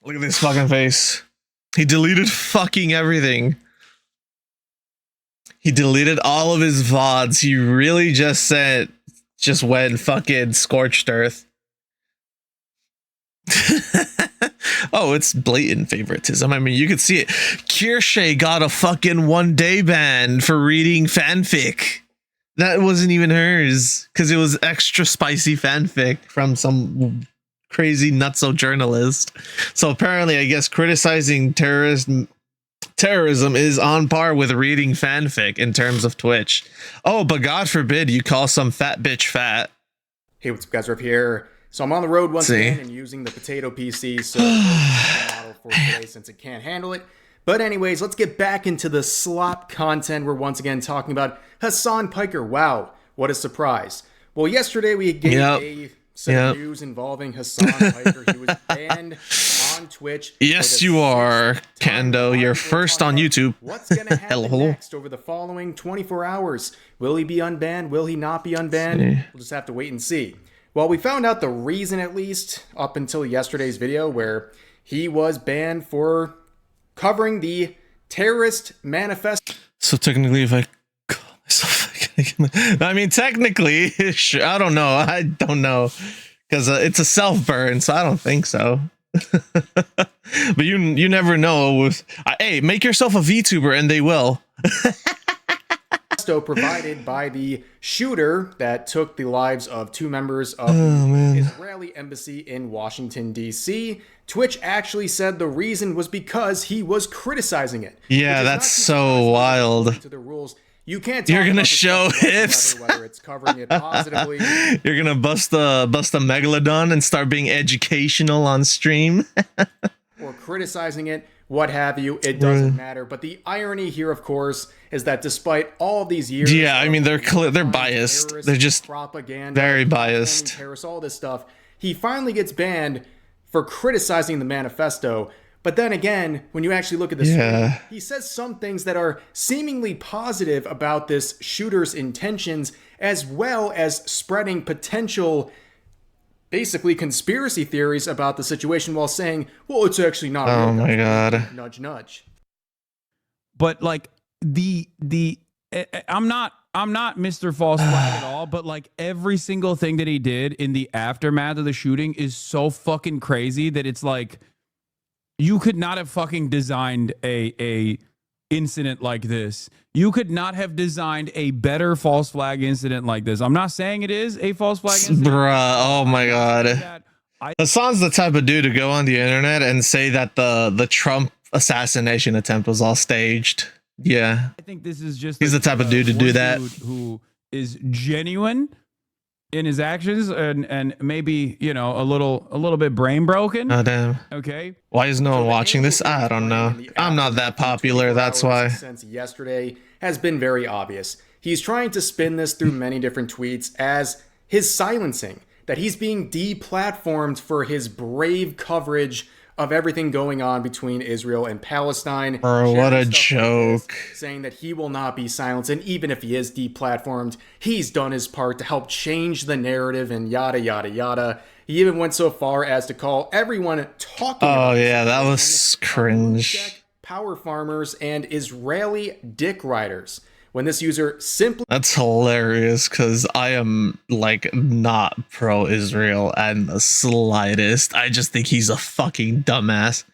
Look at this fucking face. He deleted fucking everything. He deleted all of his VODs. He really just went fucking Scorched Earth. Oh, it's blatant favoritism. I mean, you could see it. Kirsche got a fucking 1-day ban for reading fanfic. That wasn't even hers, because it was extra spicy fanfic from some crazy nutso journalist. So apparently, I guess criticizing terrorism is on par with reading fanfic in terms of Twitch. Oh, but God forbid you call some fat bitch fat. Hey, what's up, guys? Riff here. So I'm on the road once again and using the potato PC, so model for today since it can't handle it. But anyways, let's get back into the slop content. We're once again talking about Hasan Piker. Wow, what a surprise. Well, yesterday we gave some news involving Hasan Piker. He was banned on Twitch. Yes, you are, Kando. You're first on YouTube. What's going to happen next over the following 24 hours? Will he be unbanned? Will he not be unbanned? We'll just have to wait and see. Well, we found out the reason, at least, up until yesterday's video, where he was banned for covering the terrorist manifesto. So technically, if I call myself, I mean, technically, I don't know, because it's a self-burn, so I don't think so. But you never know. With hey, make yourself a VTuber, and they will. Provided by the shooter that took the lives of 2 members of the Israeli embassy in Washington, D.C. Twitch actually said the reason was because he was criticizing it. Yeah, that's so wild. To the rules, you can't. You're gonna show it. Whether it's covering it positively. You're gonna bust a megalodon and start being educational on stream. Or criticizing it, what have you, it doesn't matter. But the irony here, of course, is that despite all these years, I mean, they're biased. They're just propaganda, very biased. Terrorists, all this stuff. He finally gets banned for criticizing the manifesto. But then again, when you actually look at this, he says some things that are seemingly positive about this shooter's intentions, as well as spreading potential, basically conspiracy theories about the situation, while saying, well, it's actually not. Oh my God. Nudge, nudge. But like I'm not Mr. False Flag at all, but like every single thing that he did in the aftermath of the shooting is so fucking crazy that it's like, you could not have fucking designed a incident like this. You could not have designed a better false flag incident like this. I'm not saying it is a false flag incident. Bruh, oh my God. Hasan's the type of dude to go on the internet and say that the Trump assassination attempt was all staged. Yeah. I think this is just he's the type of dude to do that. Who is genuine in his actions and maybe, you know, a little bit brain broken. Oh damn. Okay. Why is no one watching this? I don't know. I'm not that popular, that's why. Since yesterday has been very obvious. He's trying to spin this through many different tweets as his silencing, that he's being deplatformed for his brave coverage of everything going on between Israel and Palestine. Bro, what a joke. Like this, saying that he will not be silenced, and even if he is deplatformed, he's done his part to help change the narrative and yada, yada, yada. He even went so far as to call everyone talking about that was cringe. Power farmers and Israeli dick riders. When this user simply... That's hilarious, because I am, like, not pro-Israel and the slightest. I just think he's a fucking dumbass.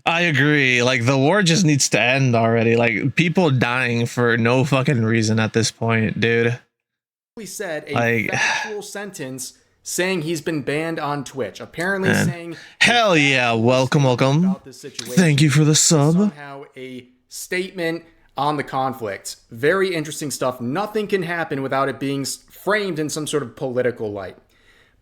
I agree. Like, the war just needs to end already. Like, people dying for no fucking reason at this point, dude. He said a factual sentence saying he's been banned on Twitch. Apparently saying... Hell yeah, welcome. Thank you for the sub. Somehow a statement on the conflict. Very interesting stuff. Nothing can happen without it being framed in some sort of political light.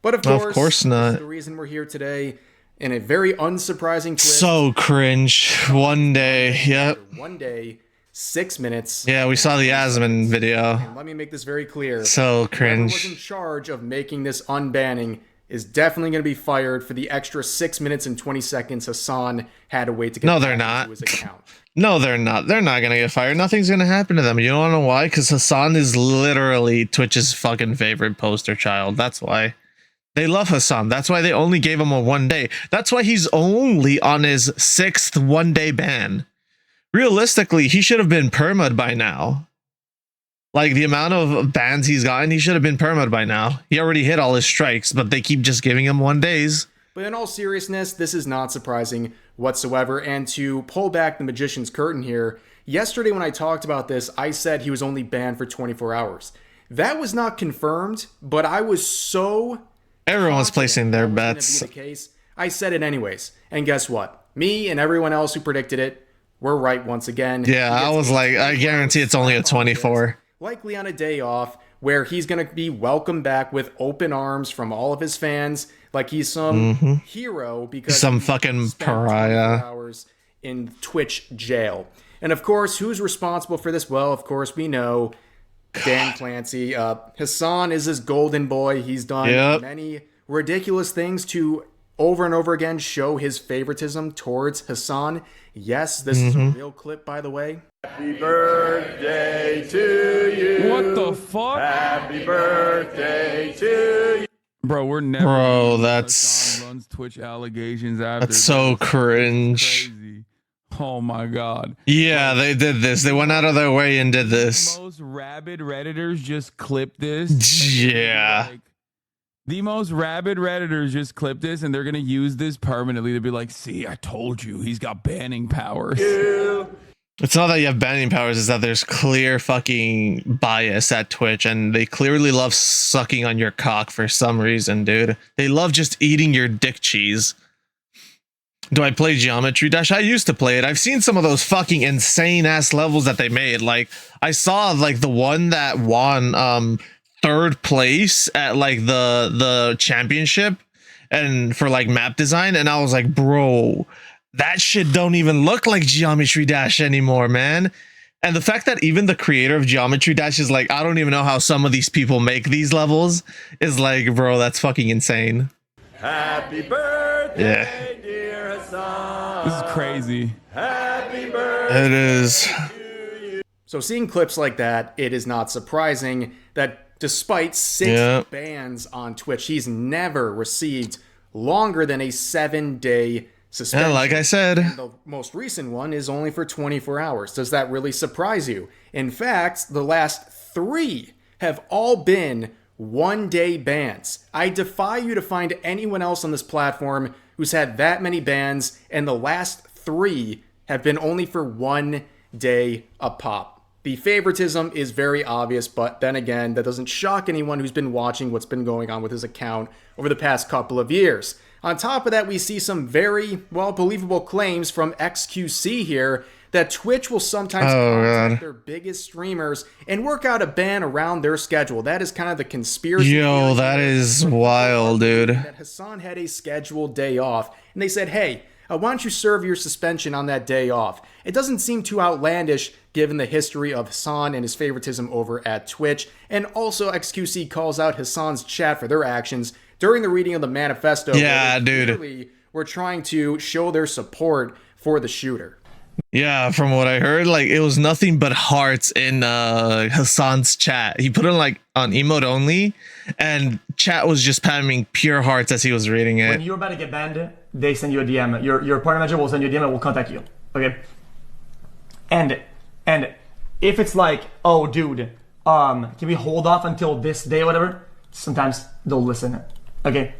But of course not. That's the reason we're here today in a very unsurprising twist. So cringe. 1 day. Yep. 1 day, 6 minutes. Yeah, we saw the Asman video. And let me make this very clear. So cringe. Whoever was in charge of making this unbanning is definitely going to be fired for the extra 6 minutes and 20 seconds Hasan had to wait to get to his account. No, they're not. They're not going to get fired. Nothing's going to happen to them. You don't know why? Because Hasan is literally Twitch's fucking favorite poster child. That's why. They love Hasan. That's why they only gave him a 1 day. That's why he's only on his 6th 1 day ban. Realistically, he should have been perma'd by now. Like the amount of bans he's gotten, he should have been perma'd by now. He already hit all his strikes, but they keep just giving him 1 days. But in all seriousness, this is not surprising whatsoever. And to pull back the magician's curtain here, yesterday when I talked about this, I said he was only banned for 24 hours. That was not confirmed, but I was so... Everyone was placing their that bets. was gonna be the case. I said it anyways. And guess what? Me and everyone else who predicted it were right once again. Yeah, I was like, I guarantee it's only a 24. Likely on a day off where he's going to be welcomed back with open arms from all of his fans, like he's some hero because Some he fucking spent 24 pariah. hours in Twitch jail. And of course, who's responsible for this? Well, of course, we know Dan Clancy. Hasan is his golden boy. He's done many ridiculous things to over and over again show his favoritism towards Hasan. Yes, this is a real clip, by the way. Happy birthday to you. What the fuck? Happy birthday to you. Bro, we're never. Bro, that's- Hasan runs Twitch allegations after. That's so this. cringe. Crazy. Oh my god. Yeah, they did this. They went out of their way and did this. Most rabid Redditors just clipped this. Yeah. Like, the most rabid Redditors just clipped this, and they're gonna use this permanently to be like, "See, I told you, he's got banning powers." It's not that you have banning powers, it's that there's clear fucking bias at Twitch, and they clearly love sucking on your cock for some reason, dude. They love just eating your dick cheese. Do I play Geometry Dash? I used to play it. I've seen some of those fucking insane ass levels that they made. Like, I saw like the one that won 3rd place at like the championship and for like map design, and I was like, bro, that shit don't even look like Geometry Dash anymore, man. And the fact that even the creator of Geometry Dash is like, I don't even know how some of these people make these levels, is like, bro, that's fucking insane. Happy birthday, dear Hasan. This is crazy. Happy birthday. It is. So seeing clips like that, it is not surprising that despite 6 bans on Twitch, he's never received longer than a 7-day suspension. Yeah, like I said. And the most recent one is only for 24 hours. Does that really surprise you? In fact, the last 3 have all been 1-day bans. I defy you to find anyone else on this platform who's had that many bans, and the last 3 have been only for 1 day a pop. The favoritism is very obvious, but then again, that doesn't shock anyone who's been watching what's been going on with his account over the past couple of years. On top of that, we see some very, well, believable claims from XQC here that Twitch will sometimes contact their biggest streamers and work out a ban around their schedule. That is kind of the conspiracy. Yo, that is wild, dude. That Hasan had a scheduled day off, and they said, hey, why don't you serve your suspension on that day off? It doesn't seem too outlandish given the history of Hasan and his favoritism over at Twitch. And also XQC calls out Hasan's chat for their actions during the reading of the manifesto. Yeah, dude. Clearly were trying to show their support for the shooter. Yeah, from what I heard, like it was nothing but hearts in Hasan's chat. He put it like on emote only, and chat was just spamming pure hearts as he was reading it. When you're about to get banned, they send you a DM. Your partner manager will send you a DM and will contact you. Okay. And if it's like, oh dude, can we hold off until this day or whatever? Sometimes they'll listen. Okay.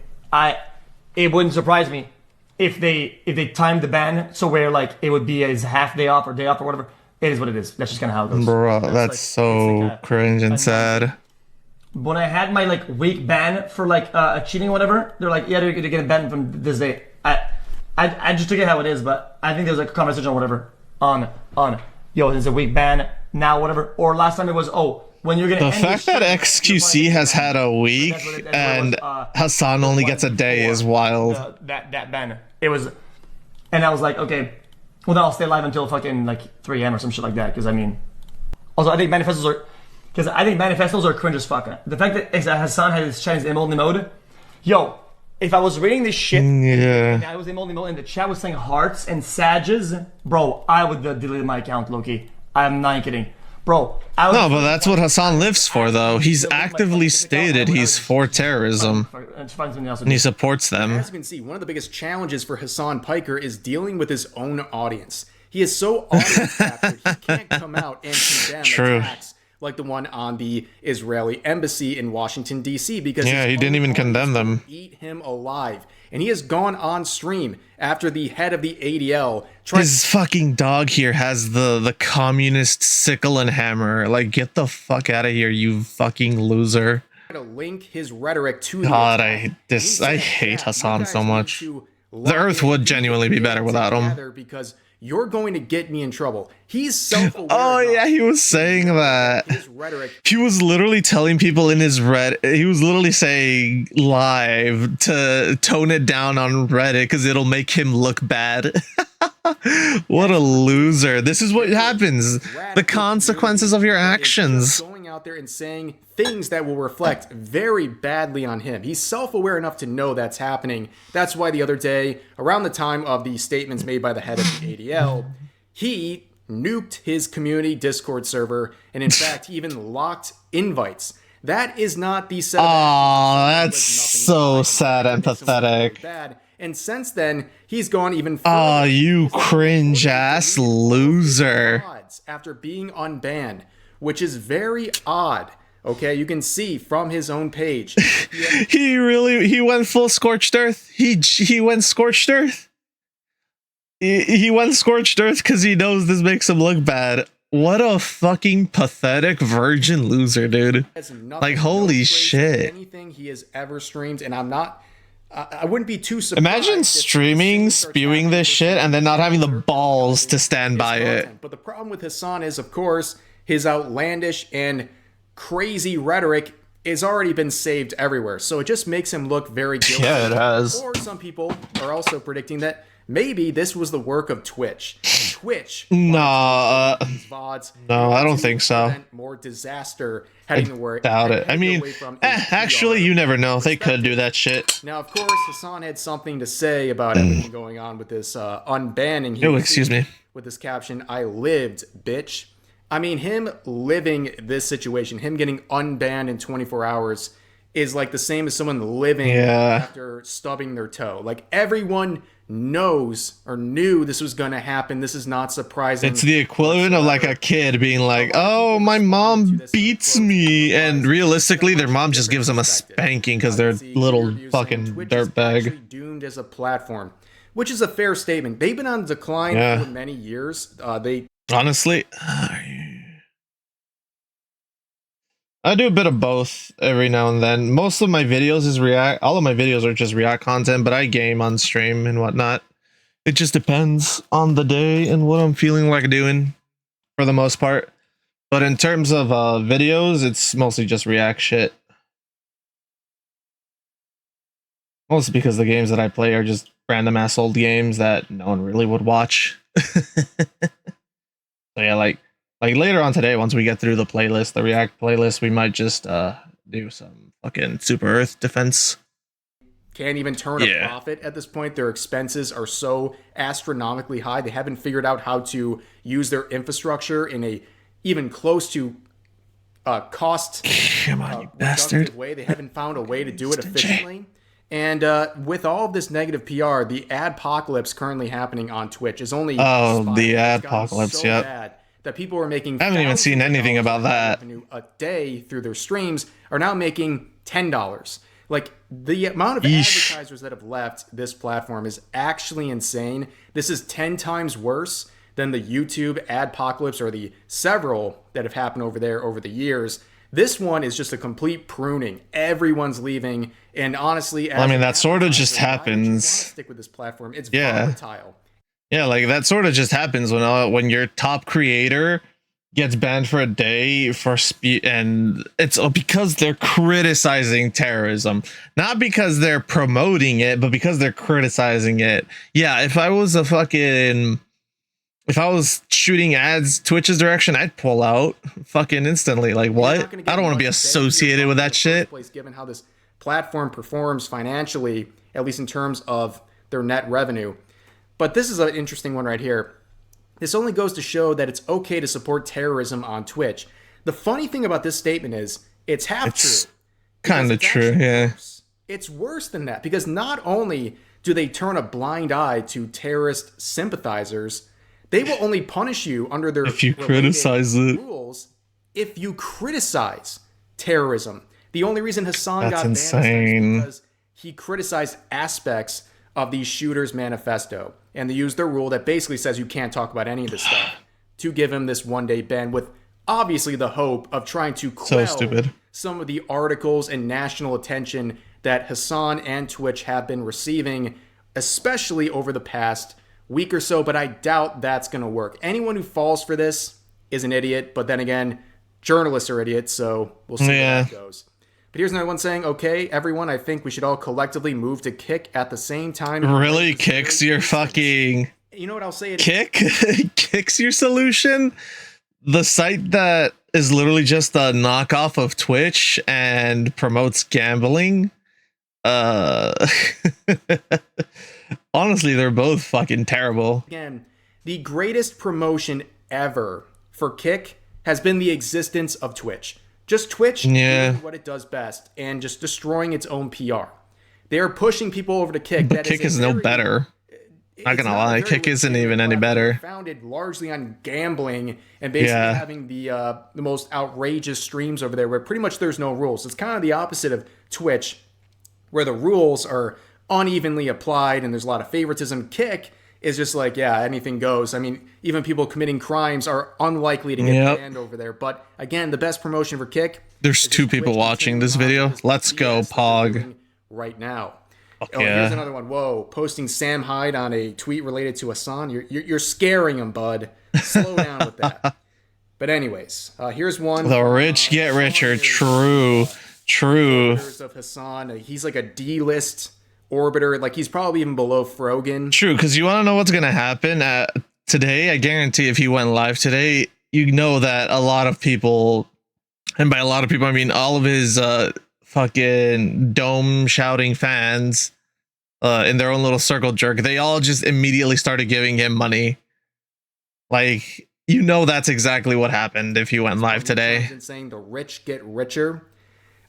It wouldn't surprise me if they timed the ban so where like it would be his half day off or day off or whatever. It is what it is. That's just kind of how it goes. Bro, that's like, so it's like cringe and sad. When I had my like week ban for like cheating or whatever, they're like, yeah, you're gonna get banned from this day. I just took it how it is, but I think there's like a conversation or whatever on yo, there's a week ban now, whatever. Or last time it was, oh, when you're gonna The end fact this that shit, XQC has had a week that's what it and was, Hasan only gets a day is wild. that ban. It was, and I was like, okay, well then I'll stay live until fucking like 3 a.m. or some shit like that. Because I mean, also I think manifestos are cringe as fuck. The fact that Hasan had his Chinese emote mode, yo, if I was reading this shit Yeah. and I was emote mode and the chat was saying hearts and sages, bro, I would delete my account, Loki. I'm not kidding. bro. No, but that's what Hasan lives for, though. He's actively stated he's for terrorism, and he supports them. As you can see, one of the biggest challenges for Hasan Piker is dealing with his own audience. He is so audience captured, he can't come out and condemn attacks like the one on the Israeli embassy in Washington, D.C. because he didn't even condemn them. Eat him alive. And he has gone on stream after the head of the ADL. His fucking dog here has the communist sickle and hammer. Like, get the fuck out of here, you fucking loser. To link his rhetoric to God, I hate Hasan so much. The Earth would genuinely be better without him. Because you're going to get me in trouble. He's self-aware. Oh yeah, he was saying that. His rhetoric. He was literally telling people in his he was literally saying live to tone it down on Reddit because it'll make him look bad. What a loser. This is what happens. The consequences of your actions. Going out there and saying things that will reflect very badly on him. He's self-aware enough to know that's happening. That's why the other day, around the time of the statements made by the head of the ADL, he nuked his community Discord server, and in fact, he even locked invites. That is not the set of that's so sad and pathetic. Bad. And since then, he's gone even further. Oh, you cringe ass loser. After being unbanned, which is very odd. Okay, you can see from his own page. He went full Scorched Earth. He went Scorched Earth. He went Scorched Earth because he knows this makes him look bad. What a fucking pathetic virgin loser, dude. Like, holy shit. Anything he has ever streamed, and I wouldn't be too surprised. Imagine streaming, spewing this shit, and then not having the balls to stand by it. But the problem with Hasan is, of course, his outlandish and crazy rhetoric has already been saved everywhere. So it just makes him look very guilty. Yeah, it has. Or some people are also predicting that maybe this was the work of Twitch. Nah, VODs, no, I don't think so. More disaster heading the way. Doubt it. I mean, actually, you never know. They could do that shit. Now, of course, Hasan had something to say about everything going on with this unbanning. Oh, excuse me. With this caption, "I lived, bitch." I mean, him living this situation, him getting unbanned in 24 hours is like the same as someone living after stubbing their toe. Like, everyone knows or knew this was going to happen. This is not surprising. It's the equivalent of like a kid being like, oh, my mom beats me. And realistically, their mom just gives them a spanking because they're little fucking dirtbag. Doomed as a platform, which is a fair statement. They've been on decline for many years. Honestly, I do a bit of both every now and then. Most of my videos is React. All of my videos are just React content, but I game on stream and whatnot. It just depends on the day and what I'm feeling like doing for the most part. But in terms of videos, it's mostly just React shit. Mostly because the games that I play are just random ass old games that no one really would watch. So yeah, like later on today, once we get through the playlist, the React playlist, we might just do some fucking Super Earth defense. Can't even turn a profit at this point. Their expenses are so astronomically high. They haven't figured out how to use their infrastructure in a even close to cost Come on, you bastard. way. They haven't found a way to do it efficiently. And with all of this negative PR, the adpocalypse currently happening on Twitch is only the adpocalypse, so bad that people are making. I haven't even seen anything about that. A day through their streams are now making $10. Like, the amount of advertisers that have left this platform is actually insane. This is 10 times worse than the YouTube adpocalypse or the several that have happened over there over the years. This one is just a complete pruning. Everyone's leaving, and honestly, I mean, that sort of just happens. Stick with this platform. It's volatile. Yeah, like that sort of just happens when your top creator gets banned for a day for and it's because they're criticizing terrorism, not because they're promoting it, but because they're criticizing it. Yeah, if I was shooting ads Twitch's direction, I'd pull out fucking instantly. Like, what? I don't want to be associated with that shit. Given how this platform performs financially, at least in terms of their net revenue. But this is an interesting one right here. This only goes to show that it's okay to support terrorism on Twitch. The funny thing about this statement is it's half true. Kind of true, yeah. Worse. It's worse than that because not only do they turn a blind eye to terrorist sympathizers, they will only punish you under their if you criticize it rules if you criticize terrorism. The only reason Hasan got banned insane. is because he criticized aspects of the shooter's manifesto, and they used their rule that basically says you can't talk about any of this stuff to give him this one-day ban, with obviously the hope of trying to quell some of the articles and national attention that Hasan and Twitch have been receiving, especially over the past week or so, but I doubt that's going to work. Anyone who falls for this is an idiot, but then again, journalists are idiots, so we'll see how that goes. But here's another one saying, okay, everyone, I think we should all collectively move to Kick at the same time. Really? Kick's your fucking... You know what I'll say? Kick? Kick's your solution? The site that is literally just a knockoff of Twitch and promotes gambling? Honestly, they're both fucking terrible. Again, the greatest promotion ever for Kick has been the existence of Twitch. Just Twitch doing what it does best and just destroying its own PR. They are pushing people over to Kick. But Kick is no better. Not gonna lie, Kick isn't even any better. Founded largely on gambling and basically having the most outrageous streams over there where pretty much there's no rules. It's kind of the opposite of Twitch, where the rules are unevenly applied and there's a lot of favoritism. Kick is just like, yeah, anything goes. I mean, even people committing crimes are unlikely to get banned over there. But again, the best promotion for Kick. There's two people watching this video. Let's go, Pog. Right now. Here's another one. Whoa, posting Sam Hyde on a tweet related to Hasan. You're scaring him, bud. Slow down with that. But anyways, here's one. The rich get richer. True. Of Hasan. He's like a D-list orbiter. Like he's probably even below Frogan. True, because you want to know what's going to happen today. I guarantee if he went live today, you know that a lot of people, and by a lot of people, I mean all of his fucking dome shouting fans in their own little circle jerk, they all just immediately started giving him money. Like, you know, that's exactly what happened if he went live today. Saying the rich get richer.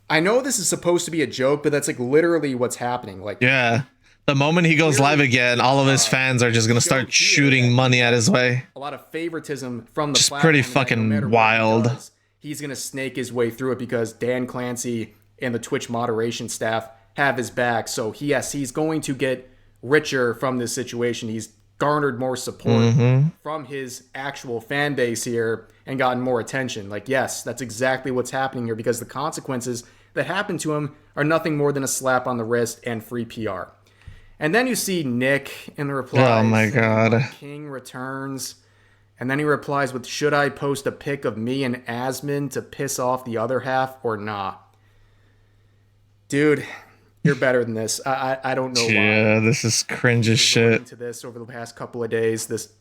I know this is supposed to be a joke, but that's like literally what's happening. Like, yeah, the moment he goes live again, all of his fans are just gonna start shooting money at his way. A lot of favoritism from the platform. Pretty fucking wild. He's gonna snake his way through it because Dan Clancy and the Twitch moderation staff have his back. So he's going to get richer from this situation. He's garnered more support from his actual fan base here and gotten more attention. Like, yes, that's exactly what's happening here because the consequences that happen to him are nothing more than a slap on the wrist and free PR. And then you see Nick in the reply. Oh my God. King returns. And then he replies with, should I post a pic of me and Asmund to piss off the other half or nah? Dude, you're better than this. I don't know why. Yeah, this is cringe as shit. To this over the past couple of days, this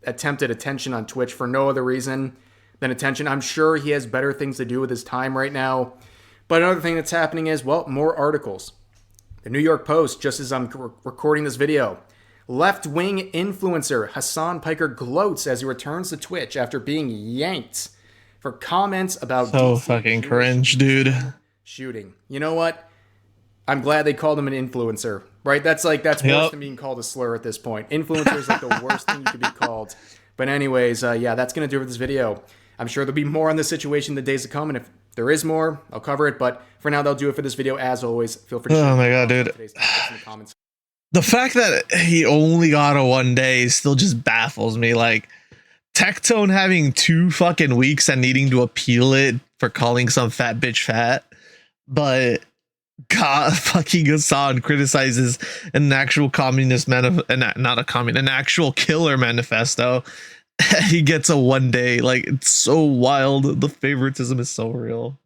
attempted attention on Twitch for no other reason than attention. I'm sure he has better things to do with his time right now. But another thing that's happening is, well, more articles. The New York Post, just as I'm recording this video, left-wing influencer Hasan Piker gloats as he returns to Twitch after being yanked for comments about so fucking cringe, dude. Shooting. You know what? I'm glad they called him an influencer, right? That's worse than being called a slur at this point. Influencer is like the worst thing you could be called. But anyways, yeah, that's going to do it for this video. I'm sure there'll be more on this situation in the days to come, and if there is more, I'll cover it. But for now, that'll do it for this video. As always, feel free to oh my God, dude. Today's topics in the comments. The fact that he only got a 1 day still just baffles me. Like, Tectone having 2 fucking weeks and needing to appeal it for calling some fat bitch fat. But God, fucking Hasan criticizes an actual communist an actual killer manifesto. He gets a 1 day. Like, it's so wild. The favoritism is so real.